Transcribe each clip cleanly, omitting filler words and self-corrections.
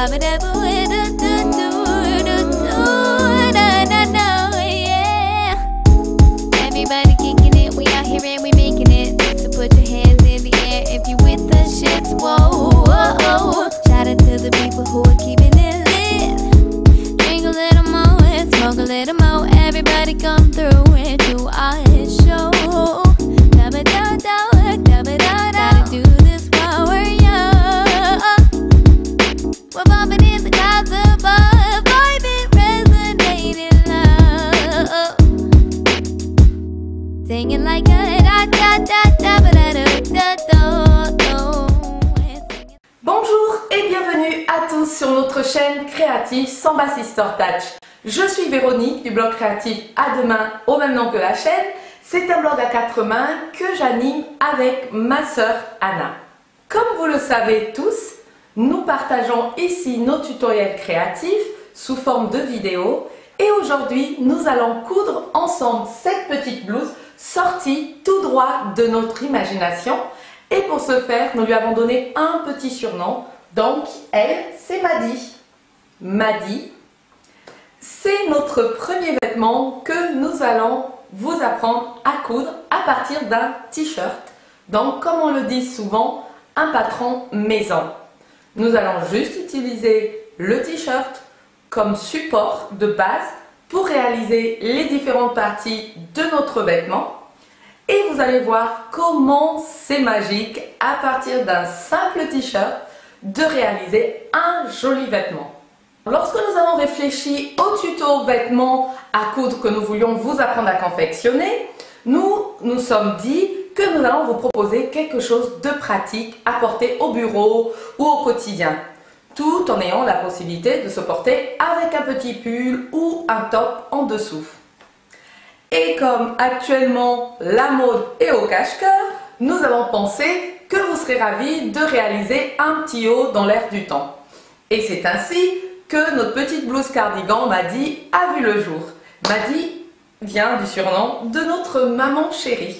Everybody kicking it, we out here and we making it. So put your hands in the air if you with the shits. Whoa, whoa, whoa. Shout out to the people who are keeping it lit. Drink a little more and smoke a little more. Everybody come through and do our show. Gotta do this while we're young. We're bumping in the clouds above, vibing, resonating love. Singing like a da da da da da da da da. Bonjour et bienvenue à tous sur notre chaîne créative Samba Sister Touch. Je suis Véronique du blog créatif à deux mains au même nom que la chaîne. C'est un blog à quatre mains que j'anime avec ma sœur Anna. Comme vous le savez tous, nous partageons ici nos tutoriels créatifs sous forme de vidéos et aujourd'hui nous allons coudre ensemble cette petite blouse sortie tout droit de notre imagination et pour ce faire nous lui avons donné un petit surnom, donc elle c'est Maddy. Maddy, c'est notre premier vêtement que nous allons vous apprendre à coudre à partir d'un t-shirt, donc comme on le dit souvent, un patron maison. Nous allons juste utiliser le t-shirt comme support de base pour réaliser les différentes parties de notre vêtement et vous allez voir comment c'est magique à partir d'un simple t-shirt de réaliser un joli vêtement. Lorsque nous avons réfléchi au tuto vêtements à coudre que nous voulions vous apprendre à confectionner, nous nous sommes dit que nous allons vous proposer quelque chose de pratique à porter au bureau ou au quotidien, tout en ayant la possibilité de se porter avec un petit pull ou un top en dessous. Et comme actuellement la mode est au cache-cœur, nous avons pensé que vous serez ravis de réaliser un petit haut dans l'air du temps. Et c'est ainsi que notre petite blouse cardigan Maddy a vu le jour. Maddy vient du surnom de notre maman chérie.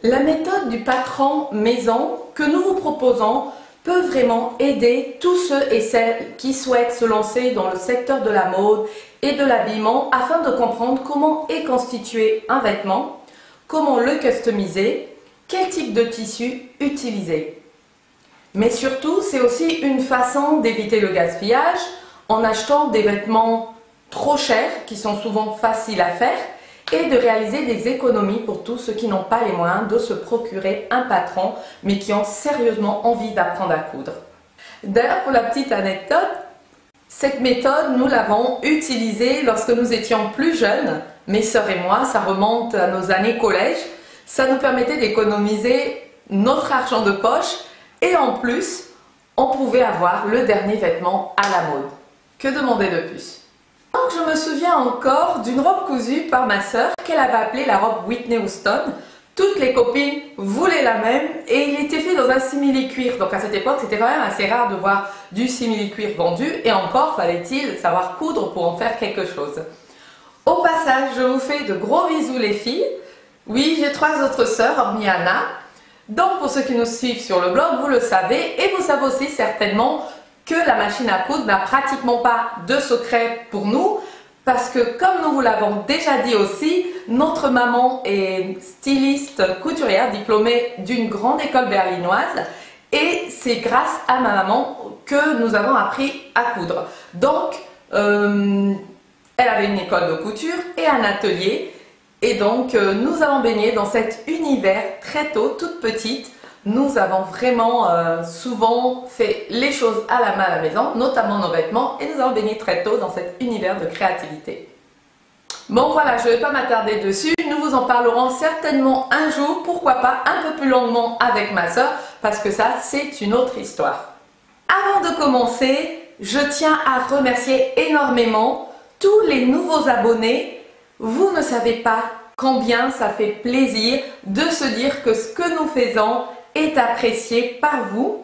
La méthode du patron maison que nous vous proposons peut vraiment aider tous ceux et celles qui souhaitent se lancer dans le secteur de la mode et de l'habillement afin de comprendre comment est constitué un vêtement, comment le customiser, quel type de tissu utiliser. Mais surtout, c'est aussi une façon d'éviter le gaspillage en achetant des vêtements trop chers qui sont souvent faciles à faire et de réaliser des économies pour tous ceux qui n'ont pas les moyens de se procurer un patron mais qui ont sérieusement envie d'apprendre à coudre. D'ailleurs, pour la petite anecdote, cette méthode, nous l'avons utilisée lorsque nous étions plus jeunes, mes sœurs et moi, ça remonte à nos années collège. Ça nous permettait d'économiser notre argent de poche et en plus, on pouvait avoir le dernier vêtement à la mode. Que demander de plus? Donc je me souviens encore d'une robe cousue par ma sœur qu'elle avait appelée la robe Whitney Houston. Toutes les copines voulaient la même et il était fait dans un simili-cuir. Donc à cette époque, c'était quand même assez rare de voir du simili-cuir vendu et encore fallait-il savoir coudre pour en faire quelque chose. Au passage, je vous fais de gros bisous les filles. Oui, j'ai 3 autres sœurs, hormis Anna. Donc pour ceux qui nous suivent sur le blog, vous le savez et vous savez aussi certainement que la machine à coudre n'a pratiquement pas de secret pour nous parce que comme nous vous l'avons déjà dit aussi, notre maman est styliste couturière diplômée d'une grande école berlinoise et c'est grâce à ma maman que nous avons appris à coudre. Donc elle avait une école de couture et un atelier. Et donc, nous avons baigné dans cet univers très tôt, toute petite. Nous avons vraiment souvent fait les choses à la main à la maison, notamment nos vêtements, et nous avons baigné très tôt dans cet univers de créativité. Bon voilà, je ne vais pas m'attarder dessus, nous vous en parlerons certainement un jour, pourquoi pas un peu plus longuement avec ma soeur, parce que ça, c'est une autre histoire. Avant de commencer, je tiens à remercier énormément tous les nouveaux abonnés. Vous ne savez pas combien ça fait plaisir de se dire que ce que nous faisons est apprécié par vous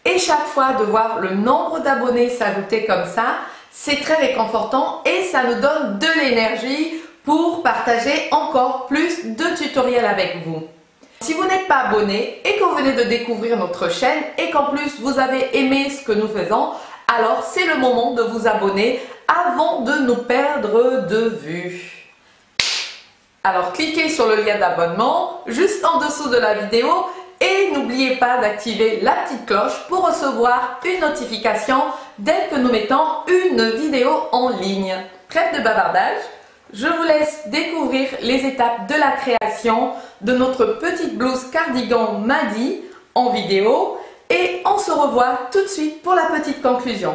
et chaque fois de voir le nombre d'abonnés s'ajouter comme ça, c'est très réconfortant et ça nous donne de l'énergie pour partager encore plus de tutoriels avec vous. Si vous n'êtes pas abonné et que vous venez de découvrir notre chaîne et qu'en plus vous avez aimé ce que nous faisons, alors c'est le moment de vous abonner avant de nous perdre de vue. Alors cliquez sur le lien d'abonnement juste en dessous de la vidéo et n'oubliez pas d'activer la petite cloche pour recevoir une notification dès que nous mettons une vidéo en ligne. Trêve de bavardage, je vous laisse découvrir les étapes de la création de notre petite blouse cardigan Madi en vidéo et on se revoit tout de suite pour la petite conclusion.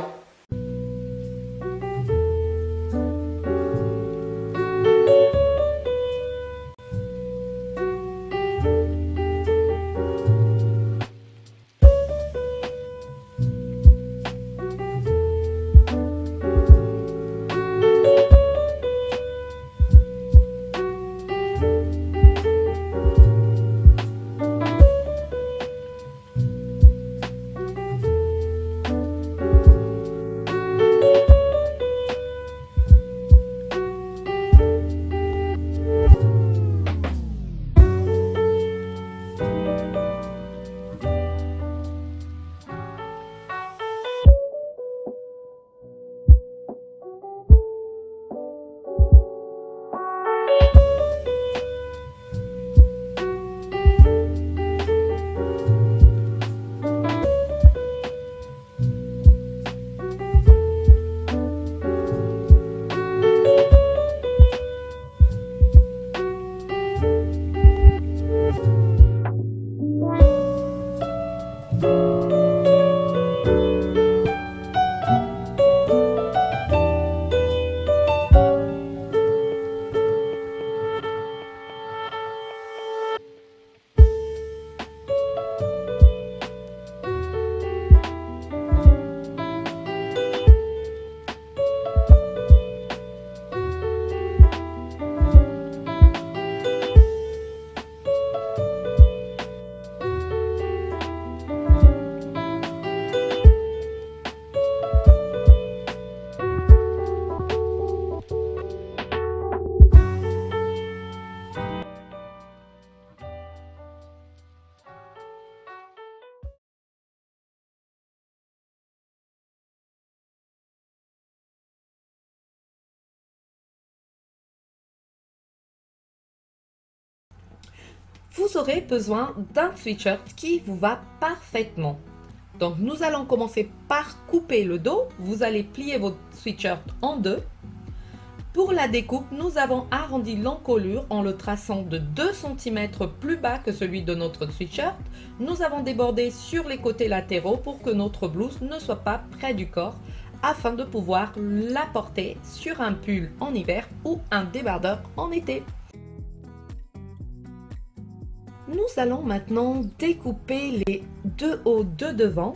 Vous aurez besoin d'un sweatshirt qui vous va parfaitement. Donc nous allons commencer par couper le dos. Vous allez plier votre sweatshirt en deux. Pour la découpe, nous avons arrondi l'encolure en le traçant de 2 cm plus bas que celui de notre sweatshirt. Nous avons débordé sur les côtés latéraux pour que notre blouse ne soit pas près du corps afin de pouvoir la porter sur un pull en hiver ou un débardeur en été. Nous allons maintenant découper les deux hauts de devant.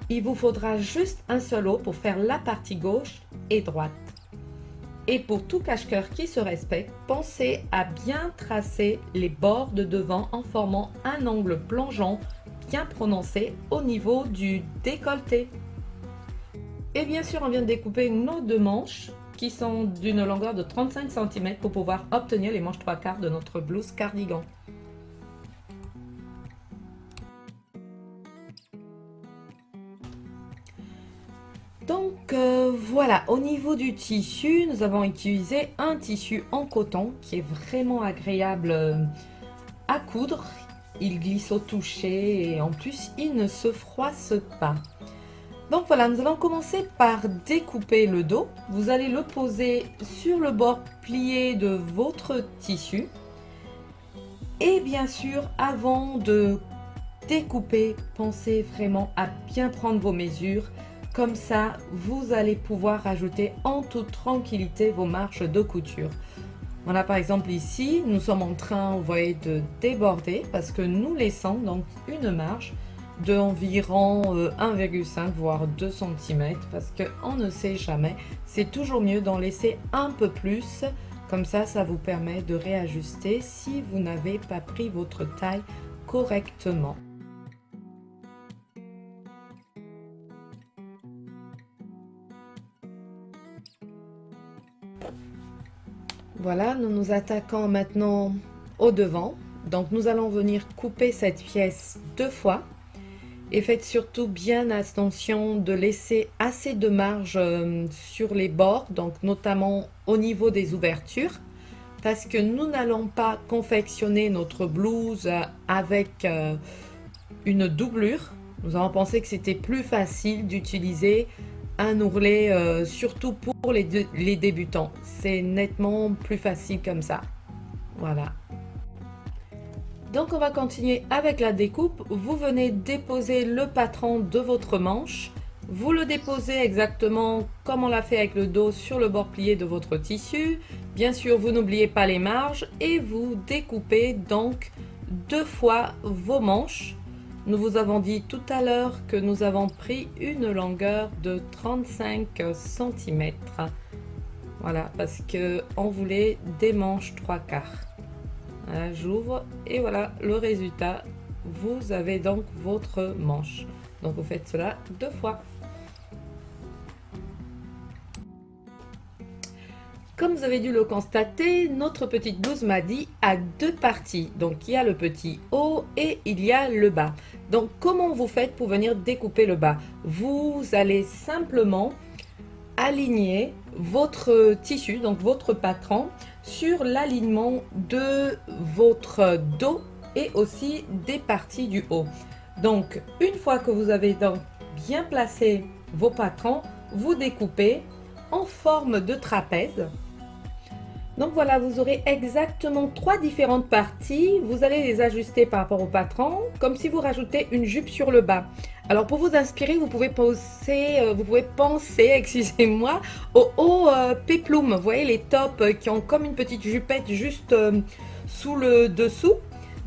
Il vous faudra juste un seul haut pour faire la partie gauche et droite. Et pour tout cache-cœur qui se respecte, pensez à bien tracer les bords de devant en formant un angle plongeant bien prononcé au niveau du décolleté. Et bien sûr, on vient de découper nos deux manches qui sont d'une longueur de 35 cm pour pouvoir obtenir les manches 3/4 de notre blouse cardigan. Donc voilà, au niveau du tissu, nous avons utilisé un tissu en coton qui est vraiment agréable à coudre. Il glisse au toucher et en plus il ne se froisse pas. Donc voilà, nous allons commencer par découper le dos. Vous allez le poser sur le bord plié de votre tissu. Et bien sûr, avant de découper, pensez vraiment à bien prendre vos mesures. Comme ça, vous allez pouvoir ajouter en toute tranquillité vos marges de couture. Voilà, par exemple ici, nous sommes en train, vous voyez, de déborder parce que nous laissons donc une marge de environ 1,5 voire 2 cm parce qu'on ne sait jamais. C'est toujours mieux d'en laisser un peu plus. Comme ça, ça vous permet de réajuster si vous n'avez pas pris votre taille correctement. Voilà, nous nous attaquons maintenant au devant. Donc nous allons venir couper cette pièce deux fois Et faites surtout bien attention de laisser assez de marge sur les bords, donc notamment au niveau des ouvertures, parce que nous n'allons pas confectionner notre blouse avec une doublure. Nous avons pensé que c'était plus facile d'utiliser un ourlet, surtout pour les débutants. C'est nettement plus facile comme ça. Voilà. Donc on va continuer avec la découpe. Vous venez déposer le patron de votre manche. Vous le déposez exactement comme on l'a fait avec le dos sur le bord plié de votre tissu. Bien sûr, vous n'oubliez pas les marges et vous découpez donc 2 fois vos manches. Nous vous avons dit tout à l'heure que nous avons pris une longueur de 35 cm. Voilà, parce qu'on voulait des manches 3/4. Voilà, j'ouvre et voilà le résultat. Vous avez donc votre manche. Donc vous faites cela 2 fois. Comme vous avez dû le constater, notre petite blouse m'a dit à 2 parties. Donc il y a le petit haut et il y a le bas. Donc comment vous faites pour venir découper le bas? Vous allez simplement aligner votre tissu, donc votre patron, sur l'alignement de votre dos et aussi des parties du haut. Donc une fois que vous avez donc bien placé vos patrons, vous découpez en forme de trapèze. Donc voilà, vous aurez exactement 3 différentes parties. Vous allez les ajuster par rapport au patron, comme si vous rajoutez une jupe sur le bas. Alors pour vous inspirer, vous pouvez penser, excusez-moi, au haut péplum. Vous voyez les tops qui ont comme une petite jupette juste sous le dessous.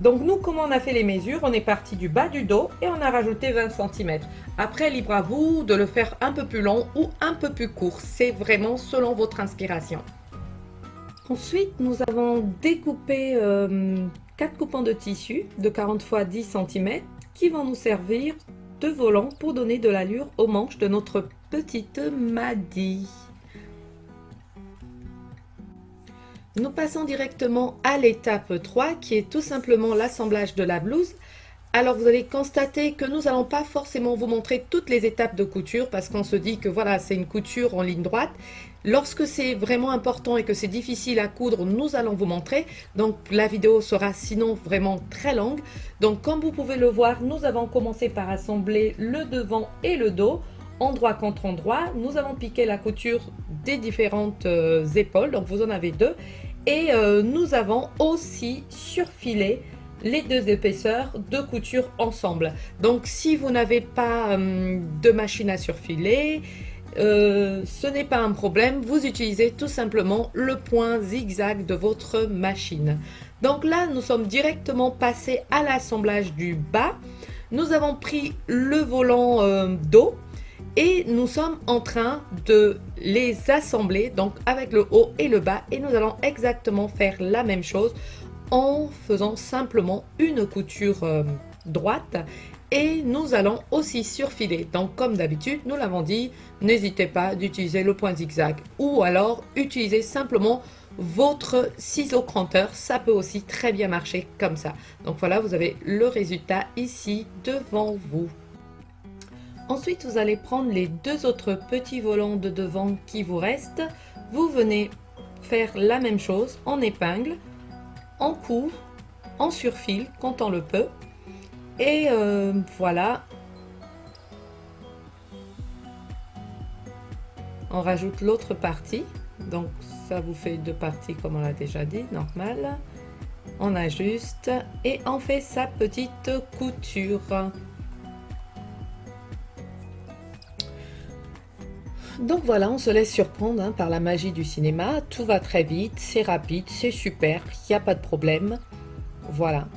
Donc nous, comment on a fait les mesures? On est parti du bas du dos et on a rajouté 20 cm. Après, libre à vous de le faire un peu plus long ou un peu plus court. C'est vraiment selon votre inspiration. Ensuite, nous avons découpé 4 coupons de tissu de 40 x 10 cm qui vont nous servir de volant pour donner de l'allure aux manches de notre petite Maddy. Nous passons directement à l'étape 3 qui est tout simplement l'assemblage de la blouse. Alors vous allez constater que nous n'allons pas forcément vous montrer toutes les étapes de couture parce qu'on se dit que voilà, c'est une couture en ligne droite. Lorsque c'est vraiment important et que c'est difficile à coudre, nous allons vous montrer. Donc la vidéo sera sinon vraiment très longue. Donc comme vous pouvez le voir, nous avons commencé par assembler le devant et le dos, endroit contre endroit. Nous avons piqué la couture des différentes épaules, donc vous en avez 2. Et nous avons aussi surfilé les 2 épaisseurs de couture ensemble. Donc si vous n'avez pas de machine à surfiler, ce n'est pas un problème, vous utilisez tout simplement le point zigzag de votre machine. Donc là, nous sommes directement passés à l'assemblage du bas. Nous avons pris le volant dos et nous sommes en train de les assembler, donc avec le haut et le bas, et nous allons exactement faire la même chose en faisant simplement une couture droite. Et nous allons aussi surfiler. Donc comme d'habitude, nous l'avons dit, n'hésitez pas d'utiliser le point zigzag ou alors utilisez simplement votre ciseau cranteur. Ça peut aussi très bien marcher comme ça. Donc voilà, vous avez le résultat ici devant vous. Ensuite, vous allez prendre les 2 autres petits volants de devant qui vous restent. Vous venez faire la même chose en épingle, en coud, en surfil quand on le peut. Et voilà, on rajoute l'autre partie, donc ça vous fait 2 parties comme on l'a déjà dit, normal. On ajuste et on fait sa petite couture. Donc voilà, on se laisse surprendre par la magie du cinéma, tout va très vite, c'est rapide, c'est super, il n'y a pas de problème, voilà.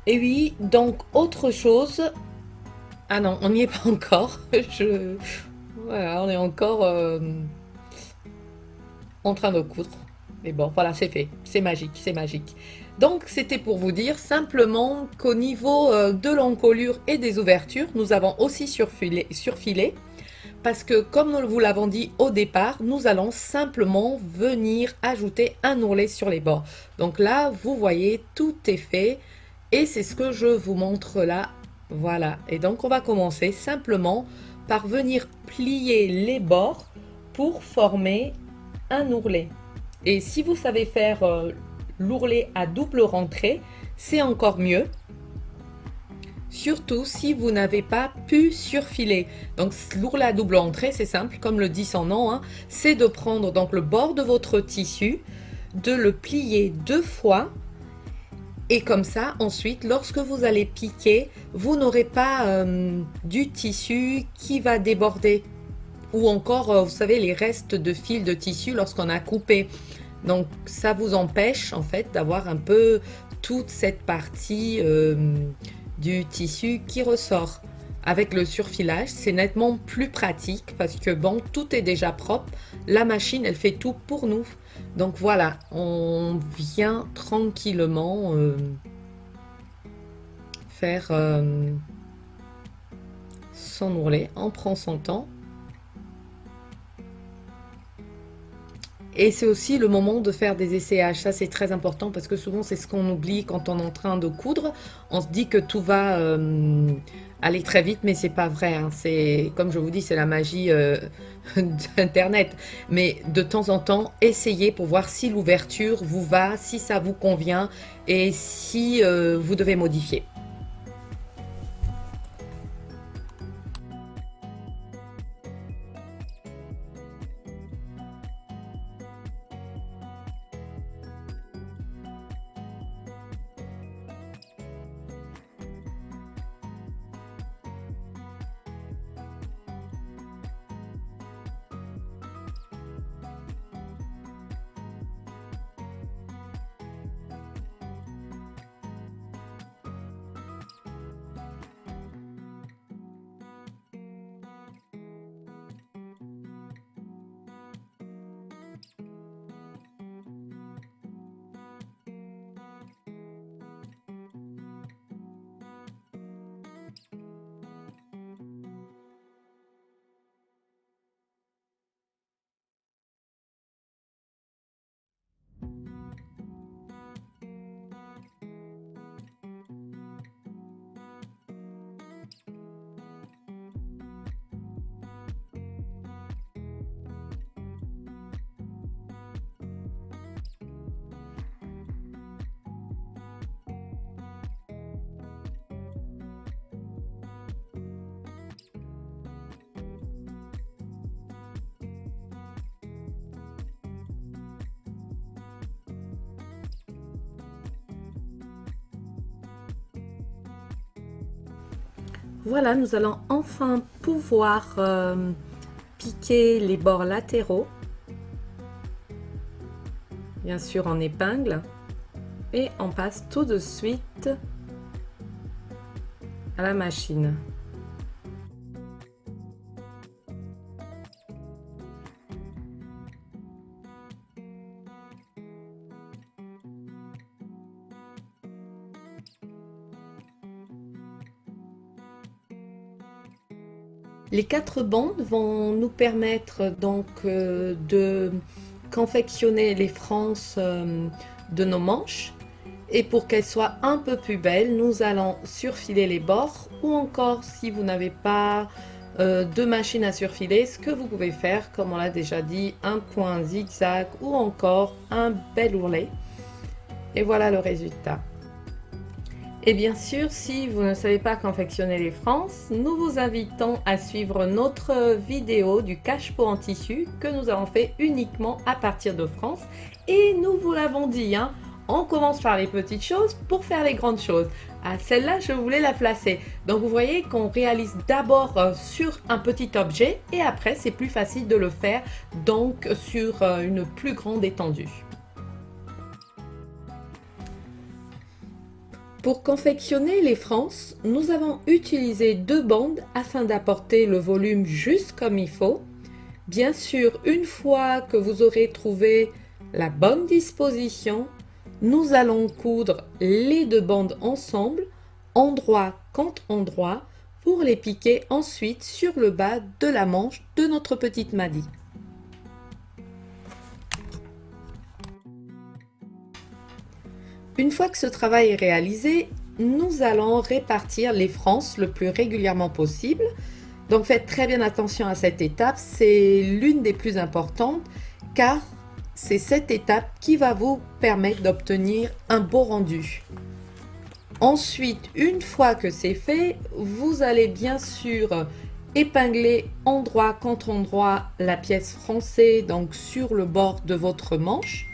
Et oui, donc autre chose, ah non, on n'y est pas encore, voilà, on est encore en train de coudre, mais bon, voilà, c'est fait, c'est magique, c'est magique. Donc c'était pour vous dire simplement qu'au niveau de l'encolure et des ouvertures, nous avons aussi surfilé parce que comme nous vous l'avons dit au départ, nous allons simplement venir ajouter un ourlet sur les bords. Donc là, vous voyez, tout est fait. Et c'est ce que je vous montre là. Voilà. Et donc on va commencer simplement par venir plier les bords pour former un ourlet. Et si vous savez faire l'ourlet à double rentrée, c'est encore mieux. Surtout si vous n'avez pas pu surfiler. Donc l'ourlet à double entrée, c'est simple, comme le dit son nom, hein, c'est de prendre donc le bord de votre tissu, de le plier 2 fois, et comme ça, ensuite, lorsque vous allez piquer, vous n'aurez pas du tissu qui va déborder, ou encore, vous savez, les restes de fil de tissu lorsqu'on a coupé. Donc ça vous empêche en fait d'avoir un peu toute cette partie du tissu qui ressort. Avec le surfilage, c'est nettement plus pratique parce que bon, tout est déjà propre. La machine, elle fait tout pour nous. Donc voilà, on vient tranquillement faire son ourlet. On prend son temps. Et c'est aussi le moment de faire des essayages. Ça, c'est très important parce que souvent, c'est ce qu'on oublie quand on est en train de coudre. On se dit que tout va aller très vite, mais c'est pas vrai. Hein. C'est, comme je vous dis, c'est la magie d'Internet. Mais de temps en temps, essayez pour voir si l'ouverture vous va, si ça vous convient et si vous devez modifier. Voilà, nous allons enfin pouvoir piquer les bords latéraux, bien sûr en épingle, et on passe tout de suite à la machine. Les 4 bandes vont nous permettre donc de confectionner les frances de nos manches. Et pour qu'elles soient un peu plus belles, nous allons surfiler les bords, ou encore si vous n'avez pas de machine à surfiler, ce que vous pouvez faire, comme on l'a déjà dit, un point zigzag ou encore un bel ourlet. Et voilà le résultat. Et bien sûr, si vous ne savez pas confectionner les frances, nous vous invitons à suivre notre vidéo du cache-pot en tissu que nous avons fait uniquement à partir de frances. Et nous vous l'avons dit, hein, on commence par les petites choses pour faire les grandes choses. Ah, celle-là, je voulais la placer. Donc vous voyez qu'on réalise d'abord sur un petit objet et après c'est plus facile de le faire donc sur une plus grande étendue. Pour confectionner les frances, nous avons utilisé 2 bandes afin d'apporter le volume juste comme il faut. Bien sûr, une fois que vous aurez trouvé la bonne disposition, nous allons coudre les 2 bandes ensemble, endroit contre endroit, pour les piquer ensuite sur le bas de la manche de notre petite Maddy. Une fois que ce travail est réalisé, nous allons répartir les frances le plus régulièrement possible. Donc faites très bien attention à cette étape, c'est l'une des plus importantes car c'est cette étape qui va vous permettre d'obtenir un beau rendu. Ensuite, une fois que c'est fait, vous allez bien sûr épingler endroit contre endroit la pièce froncée, donc sur le bord de votre manche,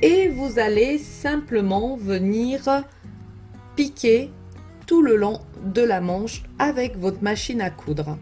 et vous allez simplement venir piquer tout le long de la manche avec votre machine à coudre.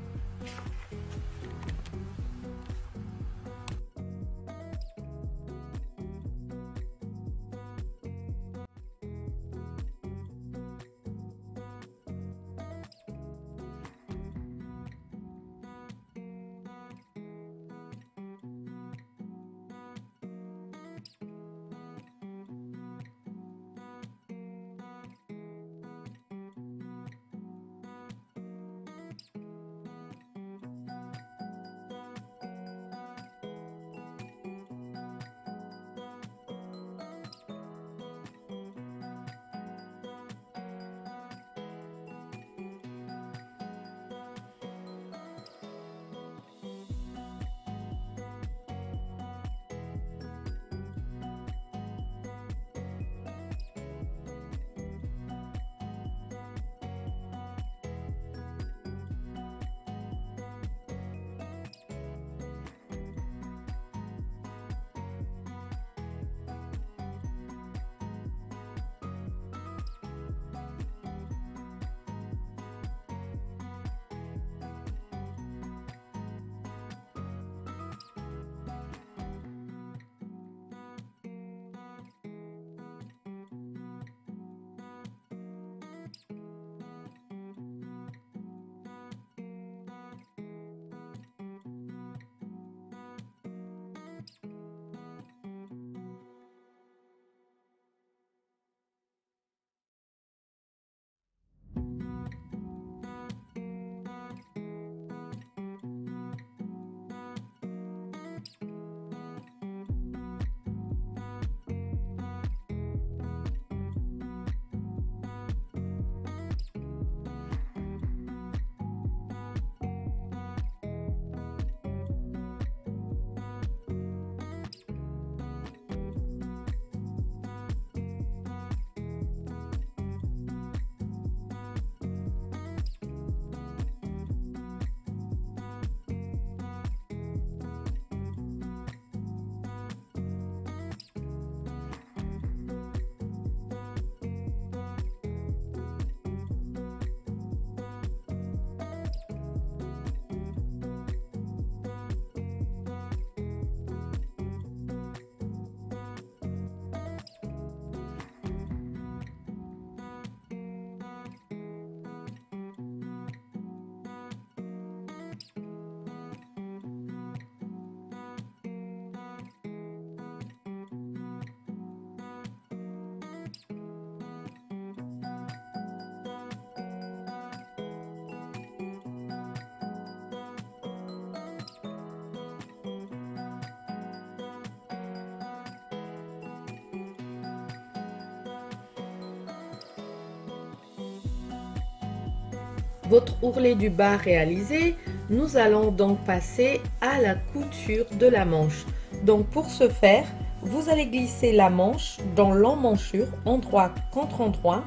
Votre ourlet du bas réalisé, nous allons donc passer à la couture de la manche. Donc pour ce faire, vous allez glisser la manche dans l'emmanchure, endroit contre endroit.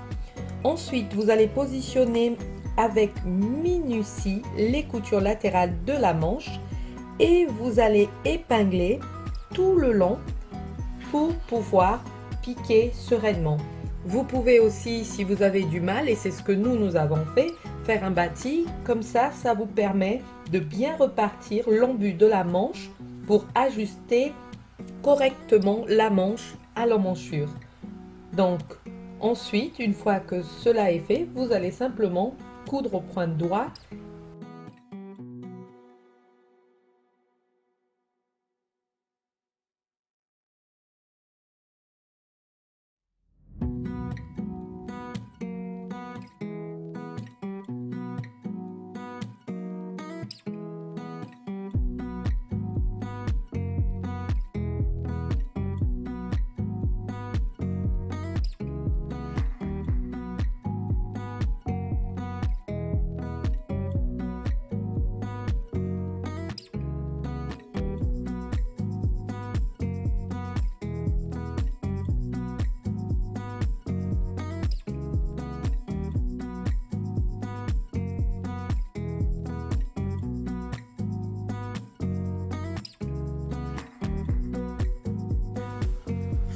Ensuite, vous allez positionner avec minutie les coutures latérales de la manche et vous allez épingler tout le long pour pouvoir piquer sereinement. Vous pouvez aussi, si vous avez du mal, et c'est ce que nous avons fait, faire un bâti. Comme ça, ça vous permet de bien repartir l'embut de la manche pour ajuster correctement la manche à l'emmanchure. Donc, ensuite, une fois que cela est fait, vous allez simplement coudre au point de doigt.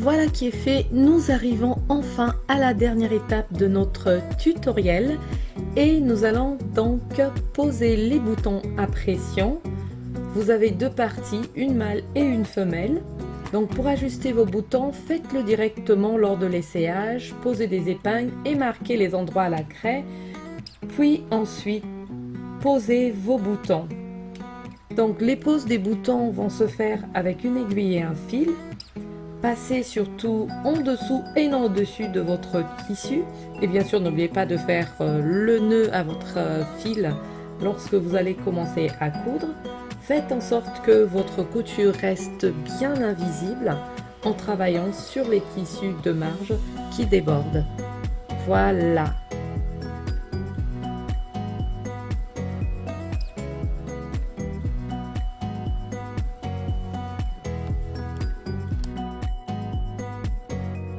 Voilà qui est fait, nous arrivons enfin à la dernière étape de notre tutoriel et nous allons donc poser les boutons à pression. Vous avez deux parties, une mâle et une femelle. Donc pour ajuster vos boutons, faites-le directement lors de l'essayage, posez des épingles et marquez les endroits à la craie, puis ensuite posez vos boutons. Donc les poses des boutons vont se faire avec une aiguille et un fil. Passez surtout en dessous et non au-dessus de votre tissu. Et bien sûr, n'oubliez pas de faire le nœud à votre fil lorsque vous allez commencer à coudre. Faites en sorte que votre couture reste bien invisible en travaillant sur les tissus de marge qui débordent. Voilà.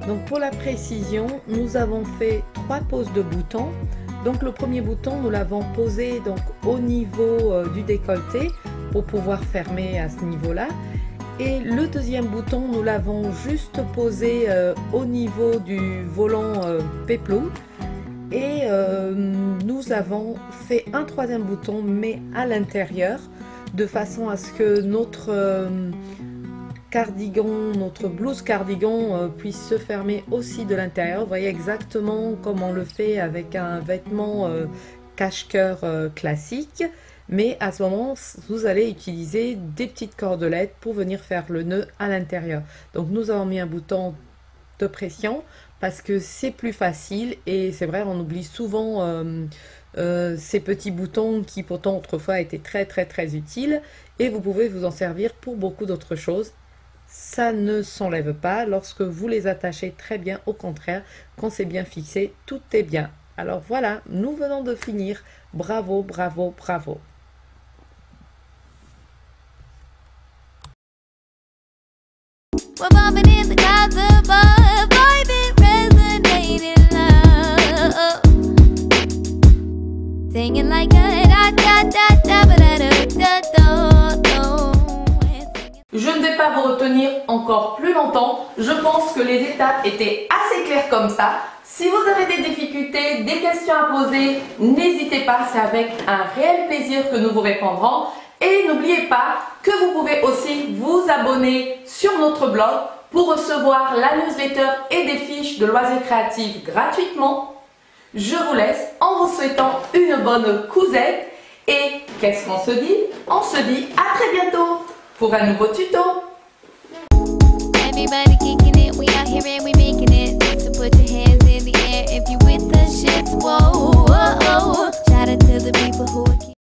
Donc pour la précision, nous avons fait 3 poses de boutons. Donc le premier bouton, nous l'avons posé donc au niveau du décolleté pour pouvoir fermer à ce niveau-là. Et le deuxième bouton, nous l'avons juste posé au niveau du volant péplum. Et nous avons fait un troisième bouton, mais à l'intérieur, de façon à ce que notre cardigan, notre blouse cardigan puisse se fermer aussi de l'intérieur. Vous voyez exactement comme on le fait avec un vêtement cache-cœur classique. Mais à ce moment, vous allez utiliser des petites cordelettes pour venir faire le nœud à l'intérieur. Donc nous avons mis un bouton de pression parce que c'est plus facile et c'est vrai, on oublie souvent ces petits boutons qui pourtant autrefois étaient très utiles et vous pouvez vous en servir pour beaucoup d'autres choses. Ça ne s'enlève pas lorsque vous les attachez très bien, au contraire, quand c'est bien fixé, tout est bien. Alors voilà, nous venons de finir. Bravo, bravo, bravo. We're bumping in the clouds above, vibe resonating loud. Singing like a da da da da da da da da. Je ne vais pas vous retenir encore plus longtemps. Je pense que les étapes étaient assez claires comme ça. Si vous avez des difficultés, des questions à poser, n'hésitez pas, c'est avec un réel plaisir que nous vous répondrons. Et n'oubliez pas que vous pouvez aussi vous abonner sur notre blog pour recevoir la newsletter et des fiches de loisirs créatifs gratuitement. Je vous laisse en vous souhaitant une bonne cousette. Et qu'est-ce qu'on se dit? On se dit à très bientôt pour un nouveau tuto.